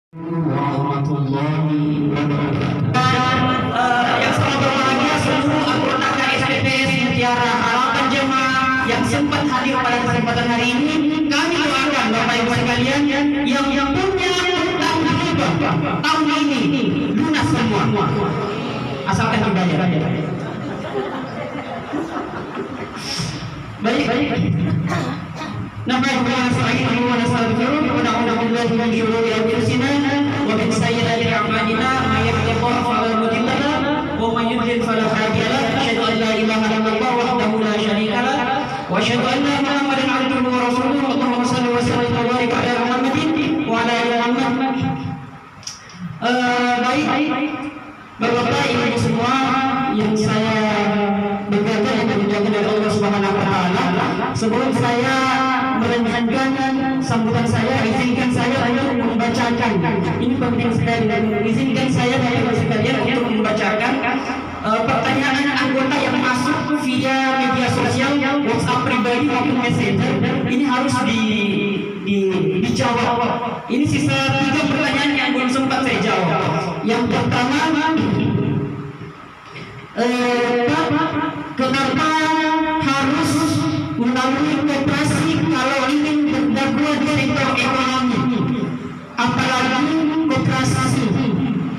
Warahmatullahi wabarakatuh. Yang sangat berbahagia seluruh anggota KSPPS Mutiara Harapan Jemaah yang sempat hadir pada kesempatan hari ini. Kami doakan Bapak Ibu sekalian yang punya utang riba tahun ini lunas semua, asalkan dibayar. Baik. نحمده ونستعينه ونستغفره ونعوذ بالله من شرور انفسنا ومن سيئات اعمالنا من يهده الله فلا مضل له ومن يضلل فلا هادي له اشهد ان لا اله الا الله وحده لا شريك له واشهد ان محمدا عبده ورسوله اللهم صل وسلم وبارك على محمد وعلى ال محمد. Baik, Bapak Ibu semua yang saya banggakan dan dimuliakan oleh Allah Subhanahu wa taala, sebelum saya melanjutkan sambutan saya, izinkan saya untuk membacakan, ini penting sekali, dan izinkan saya Bapak sekalian untuk membacakan pertanyaan anggota yang masuk via media sosial, WhatsApp pribadi maupun Messenger. Ini harus dijawab. Ini sisa 3 pertanyaan yang belum sempat saya jawab. Yang pertama, kenapa harus melalui koperasi kalau ingin berdakwah di sektor ekonomi, apalagi koperasi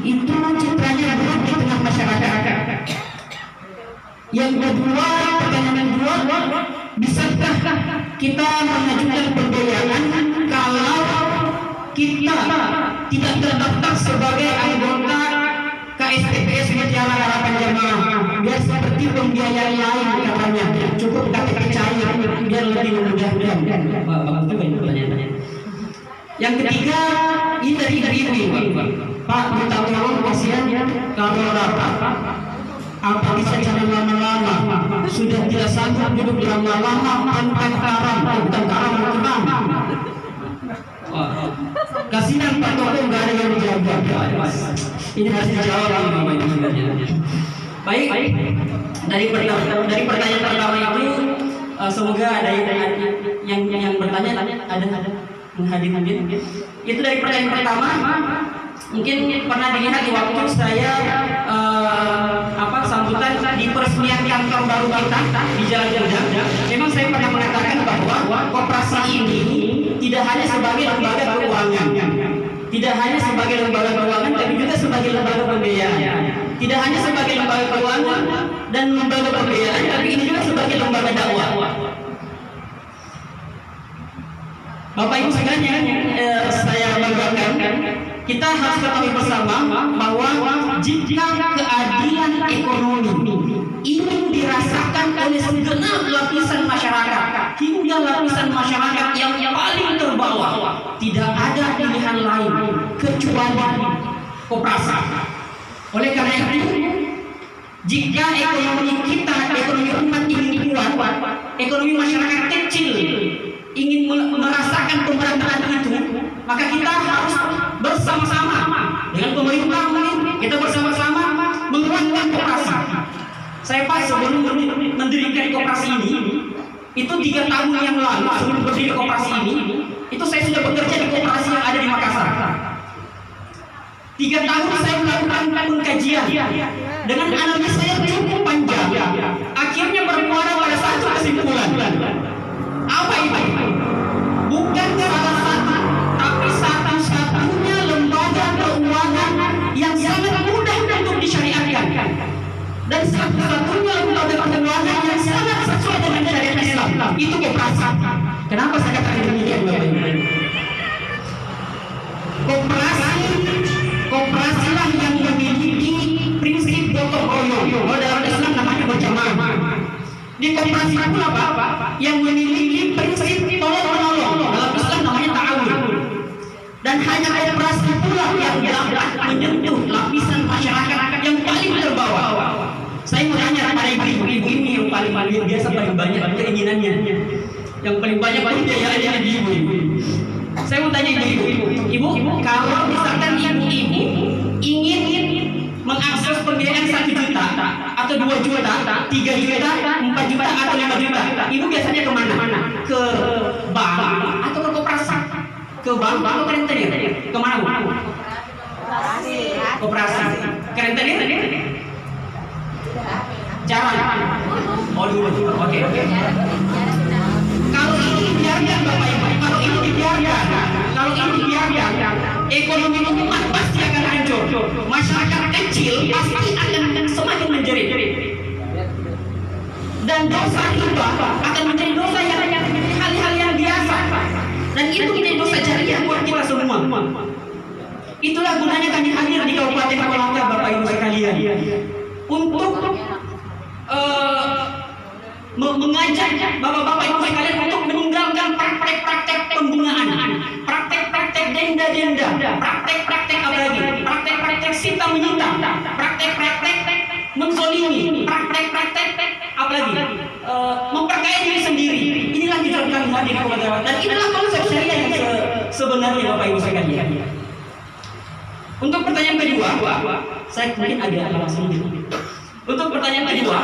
itu citranya buruk di tengah masyarakat. Yang kedua, pertanyaan kedua, bisakah kita mengajukan pembiayaan kalau kita tidak terdaftar sebagai anggota KSPPS Mutiara Harapan Jemaah, biar seperti pembiayaan lain katanya, cukup KTP cair biar lebih memudahkan. Bagus juga itu pertanyaan. Yang ketiga, ini dari ibu, Pak, minta tolong kasihan kalau rapat apa bisa jangan lama-lama, sudah tidak sanggup duduk lama-lama tanpa karam, bukan karam kerang. Kasihan Pak Toko nggak ada yang dijawab. Ini harus dijawab Bapak Ibu sekalian. Baik, dari pertanyaan pertama itu semoga ada yang bertanya ada menghadir. Itu dari pertanyaan pertama. Mungkin pernah dilihat di waktu saya sambutan di peresmian kantor baru kita di Jalan Jeddah. Memang saya pernah mengatakan bahwa koperasi ini tidak hanya sebagai lembaga keuangan, tidak hanya sebagai lembaga keuangan, tapi juga sebagai lembaga pembiayaan. Tidak hanya sebagai lembaga keuangan dan lembaga pembiayaan, tapi ini juga sebagai lembaga dakwah. Bapak Ibu sekalian, saya banggakan, kita harus ketahui bersama bahwa jika keadilan ekonomi ini dirasakan oleh segenap lapisan masyarakat, hingga lapisan masyarakat yang paling terbawah, tidak ada pilihan lain kecuali koperasi. Oleh karena itu, jika ekonomi kita, ekonomi umat ini kuat, ekonomi masyarakat kecil ingin merasakan pemberantasan itu, maka kita harus bersama-sama dengan pemerintah, kita bersama-sama menguatkan koperasi. Saya pas sebelum mendirikan koperasi ini, itu 3 tahun yang lalu sebelum berdiri koperasi ini, itu saya sudah bekerja di koperasi yang ada di Makassar. 3 tahun saya melakukan pengkajian dengan analisa saya cukup panjang. Akhirnya bermuara pada satu kesimpulan. Apa itu? Bukan salah satu, tapi satu-satunya lembaga keuangan yang sangat mudah untuk disyariatkan, dan satu-satunya lembaga keuangan yang sangat sesuai dengan syariat Islam, itu koperasi. Kenapa saya katakan demikian, Bapak Ibu? Koperasilah yang memiliki prinsip gotong royong. Kalau dalam Islam namanya berjamaah. Di koperasi pula Pak yang memiliki prinsip tolong menolong. Dalam Islam namanya ta'awun. Dan hanya koperasi pula yang dapat menyentuh lapisan masyarakat yang paling terbawah. Saya mau tanya pada ibu-ibu ini yang paling biasa, paling banyak keinginannya, yang paling banyak biayanya di ibu-ibu. Saya mau tanya ibu, kalau misalkan ibu-ibu ingin mengakses pembiayaan 1 juta atau 2 juta, 3 juta, 4 juta atau 5 juta, ibu biasanya kemana? Ke bank atau ke koperasi? Ke bank atau ke rentenir? Kemana Bu? koperasi. Keren tadi? Jangan. Oh dulu. Oke. Kalau ini dibiarkan Bapak Ibu, kalau ini dibiarkan, ekonomi umat pasti akan hancur. Masyarakat kecil pasti akan semakin menjerit. Dan dosa riba akan menjadi dosa yang hal-hal yang biasa. Dan itu menjadi dosa jariah buat kita semua. Itulah gunanya kami hadir di Kabupaten Kolaka, Bapak Ibu sekalian, untuk mengajak Bapak-Bapak Ibu sekalian untuk meninggalkan praktek-praktek pembungaan, praktek-praktek denda-denda, praktek-praktek apa lagi? Praktek-praktek sita menyita, praktek-praktek menzolimi, praktek-praktek apa lagi? Memperkaya diri sendiri. Inilah tujuan kami hadir di Kabupaten, dan inilah konsep syariah yang sebenarnya Bapak Ibu sekalian. Untuk pertanyaan kedua, saya mungkin agak langsung sedikit. Untuk pertanyaan kedua,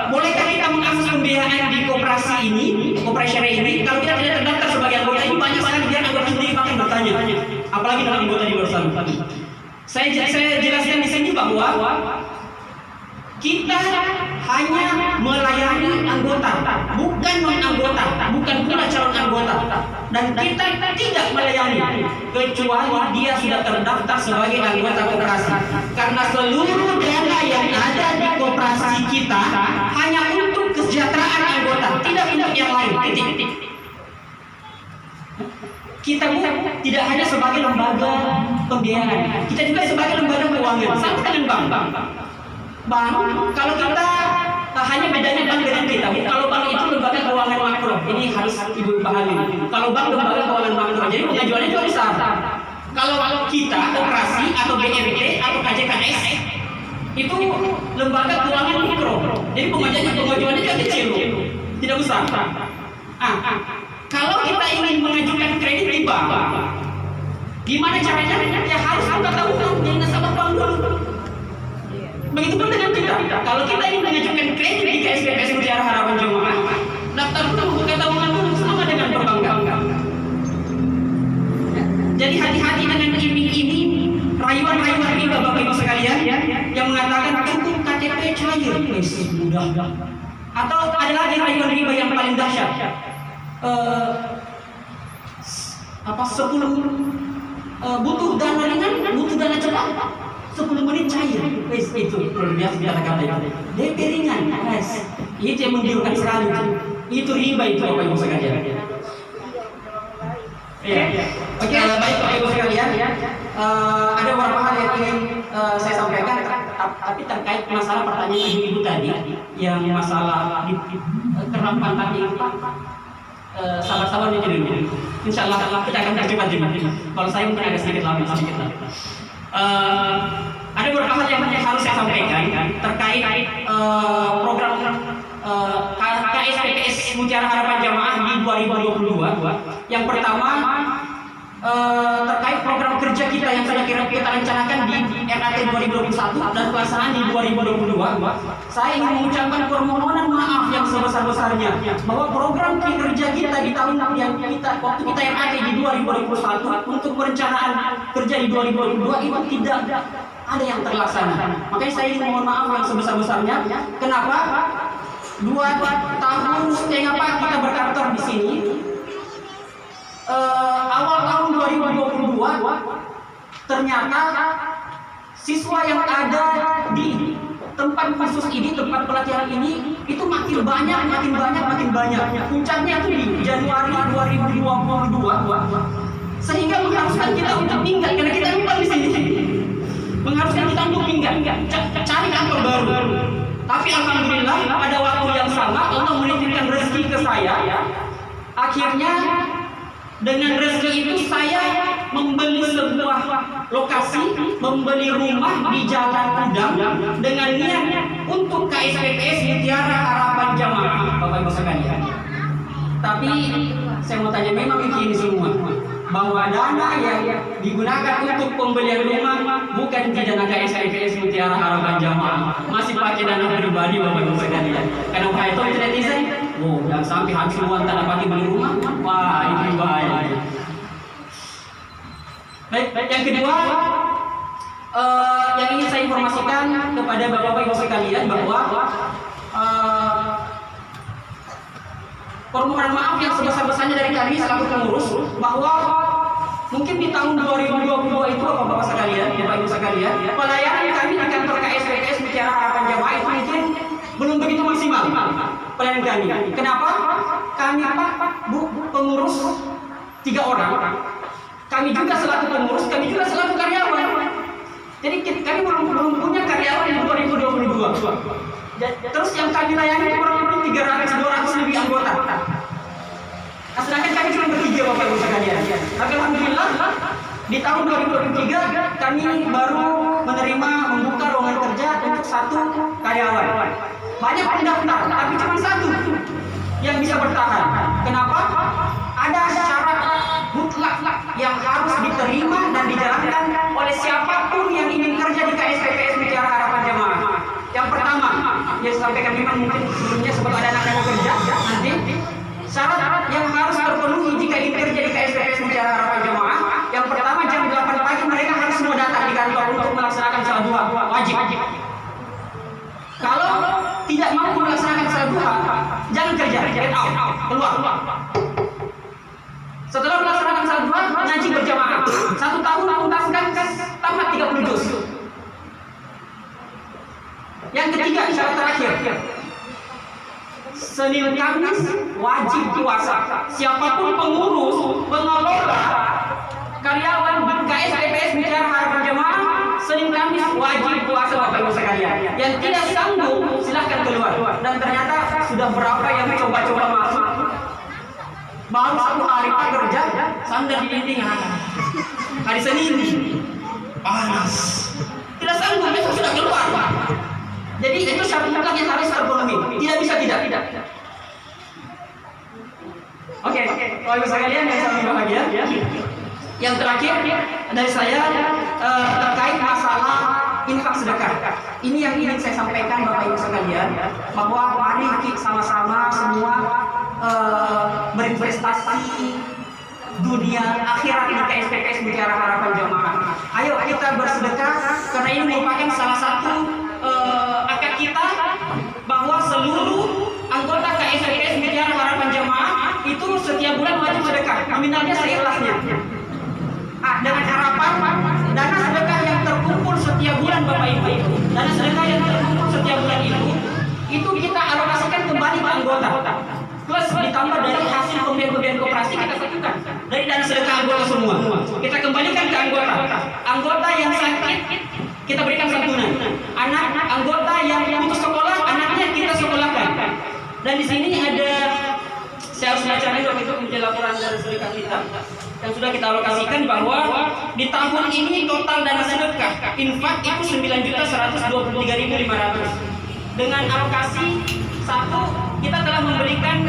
bolehkah kita mengakses pembiayaan di koperasi ini, koperasi syariah ini, kalau kita tidak terdaftar sebagai anggota? Ini banyak sekali biar anggota sendiri makin bertanya, apalagi dengan anggota di luar sana. Saya jelaskan di sini bahwa kita hanya melayani anggota, bukan non-anggota, bukan pula calon anggota. Dan kita tidak melayani kecuali dia sudah terdaftar sebagai anggota koperasi. Karena seluruh dana yang ada di koperasi kita hanya untuk kesejahteraan anggota, tidak untuk yang lain. Titik. Kita tidak hanya sebagai lembaga pembiayaan, kita juga sebagai lembaga keuangan. Sama dengan bank. Kalau kita hanya bedanya bank dengan kita. Kalau bank itu lembaga keuangan makro, ini harus ibu pahami. Kalau bank lembaga keuangan makro, jadi pengajuannya itu besar. Kalau kita koperasi atau BRT atau KJKS itu lembaga keuangan mikro, jadi pengajuannya juga kecil, tidak besar. Kalau kita ingin mengajukan kredit riba, gimana caranya? Ya harus kita tahu jadi nasabah bank dulu. Begitupun dengan kita. Kalau kita ingin mengajukan kredit di KSPPS Mutiara Harapan Jamaah, daftar dulu, buka tabungan dulu sama dengan perbankan. Jadi hati-hati dengan iming-iming, rayuan-rayuan riba Bapak Ibu sekalian yang mengatakan cukup KTP cair, mudah. Atau ada lagi rayuan riba yang paling dahsyat. 10 butuh dana ringan, butuh dana cepat. 10 menit cair, itu biasa kata-kata itu. DP ringan, itu yang menggiurkan sekali. Itu riba itu Bapak Ibu sekalian. Oke, baik Bapak Ibu sekalian. Ada beberapa hal yang ingin saya sampaikan, tapi terkait masalah pertanyaan ibu-ibu tadi, yang masalah keramahan tadi. Sabar-sabar aja dulu. Insya Allah kita akan terjebak. Kalau saya mungkin agak sedikit lama. Ada beberapa hal yang harus saya sampaikan terkait program KSPPS Mutiara Harapan Jamaah di 2022. Yang pertama terkait program kerja kita yang sedang kita rencanakan di RAT 2021 dan pelaksanaan di 2022. Saya ingin mengucapkan permohonan maaf yang sebesar-besarnya bahwa program kerja kita di tahun yang waktu kita RAT di 2021 untuk perencanaan kerja di 2022 itu tidak ada yang terlaksana. Makanya saya ingin mohon maaf yang sebesar-besarnya. Kenapa? 2,5 tahun kita berkantor di sini. Awal tahun 2022 ternyata siswa yang ada di tempat khusus ini, tempat pelatihan ini itu makin banyak. Puncaknya itu di Januari 2022, sehingga mengharuskan kita untuk minggat karena kita lupa di sini. Mengharuskan kita untuk minggat, cari kantor baru. Tapi alhamdulillah pada waktu yang sama Allah menitipkan rezeki ke saya. Akhirnya dengan rezeki itu saya membeli sebuah lokasi, membeli rumah di Jalan Udang dengan niat untuk KSPPS Mutiara Harapan Jamaah, Bapak Ibu sekalian. Tapi saya mau tanya, memang ini semua bahwa dana yang digunakan untuk pembelian rumah bukan di dana KSPPS Mutiara Harapan Jamaah, masih pakai dana pribadi Bapak Ibu sekalian. Karena kayak itu netizen, jangan sampai habis uang tak dapat beli rumah, wah ini bahaya. Baik, yang kedua yang ingin saya informasikan kepada bapak-bapak ibu sekalian bahwa permohonan maaf yang sebesar-besarnya dari kami selaku pengurus bahwa mungkin di tahun 2022 itu bapak-bapak sekalian, bapak ibu sekalian, pelayanan kami di kantor KSPPS Mutiara Harapan Jamaah itu mungkin belum begitu maksimal pelayanan kami. Kenapa? Kami Bu pengurus 3 orang. Kami juga selaku pengurus, kami juga selaku karyawan. Jadi kami belum punya karyawan yang 2022. Terus yang kami layani itu kurang lebih 300-200 lebih anggota. Nah, sedangkan kami cuma bertiga bapak ibu sekalian. Tapi alhamdulillah di tahun 2023 kami baru menerima membuka ruangan kerja untuk 1 karyawan. Banyak pendaftar, tapi cuma 1 yang bisa bertahan. Kenapa? Ada syarat mutlak yang harus diterima dan dijalankan oleh siapapun yang ingin kerja di KSPPS Mutiara Harapan Jamaah. Yang pertama, yang sampaikan memang mungkin sebelumnya sempat ada anak yang kerja nanti. Syarat yang harus terpenuhi jika ingin kerja di KSPPS Mutiara Harapan Jamaah. Yang pertama, jam 8 pagi mereka harus semua datang di kantor untuk melaksanakan salat duha, wajib. Kalau tidak mampu melaksanakan salat duha, jangan kerja, get out, keluar. Setelah melaksanakan salat duha, ngaji berjamaah. 1 tahun tuntaskan tamat 30 juz. Yang ketiga, syarat terakhir, Senin Kamis wajib puasa. Siapapun pengurus, pengelola, karyawan di KSPPS Mutiara Harapan Jamaah, Senin Kamis wajib puasa bapak ibu sekalian. Yang tidak sanggup silahkan keluar. Dan ternyata sudah berapa yang coba-coba masuk, baru 1 hari Pak kerja, sandar di dinding. Hari Senin panas, tidak sanggup, besok sudah keluar. Jadi itu syarat mutlak yang harus terpenuhi. Tidak bisa tidak. Oke, kalau ibu sekalian yang saya bahagia. Yang terakhir dari saya terkait masalah infak sedekah. Ini yang ingin saya sampaikan bapak ibu sekalian, bahwa mari kita sama-sama semua berinvestasi dunia akhirat di KSPPS Mutiara Harapan Jamaah. Ayo kita bersedekah karena ini merupakan salah satu akad kita bahwa seluruh anggota KSPPS Mutiara Harapan Jamaah itu setiap bulan wajib sedekah, nominalnya seikhlasnya. Dengan harapan dana sedekah yang terkumpul setiap bulan bapak ibu, dana sedekah yang terkumpul setiap bulan itu kita alokasikan kembali ke anggota. Plus ditambah dari hasil pembelian koperasi kita satukan dari dana sedekah anggota semua. Kita kembalikan ke anggota. Anggota yang sakit kita berikan santunan. Anak anggota yang putus sekolah, anaknya kita sekolahkan. Dan di sini ada, saya harus bacakan itu menjadi laporan dari sedekah kita yang sudah kita alokasikan, bahwa di tahun ini total dana sedekah infak itu 9.123.500. Dengan alokasi 1, kita telah memberikan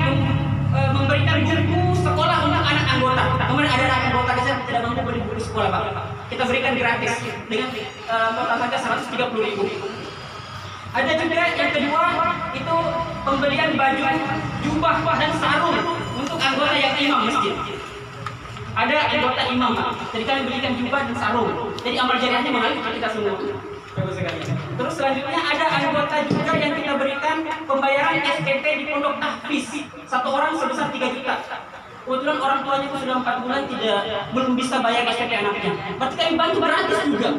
buku sekolah untuk anak anggota. Kemudian ada anak anggota yang tidak mampu beli buku sekolah Pak, kita berikan gratis dengan total harga 130.000. Ada juga yang kedua itu pembelian baju, jubah dan sarung untuk anggota yang imam masjid. Ada anggota imam Pak, jadi kami berikan jubah dan sarung. Jadi amal jariahnya mengalir ke kita semua. Terus selanjutnya ada anggota juga yang kita berikan pembayaran SPP di pondok tahfiz, 1 orang sebesar 3 juta. Kebetulan orang tuanya itu sudah 4 bulan belum bisa bayar SPP anaknya. Berarti kami bantu gratis juga.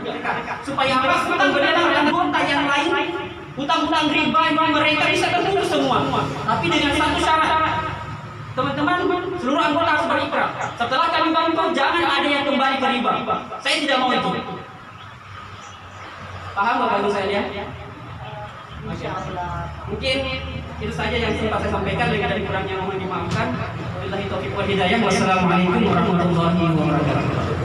Supaya apa? Utang-utang anggota yang lain, utang-utang riba mereka bisa terputus semua. Tapi dengan satu syarat, teman-teman, seluruh anggota harus berikrar. Setelah kami bantu, jangan ada yang kembali ke riba. Saya tidak mau itu. Paham Bapak Ibu sekalian? Mungkin itu saja yang sempat saya sampaikan. Lebih dari kurangnya mohon dimaafkan. Wabillahi taufiq wal hidayah. Wassalamualaikum warahmatullahi wabarakatuh.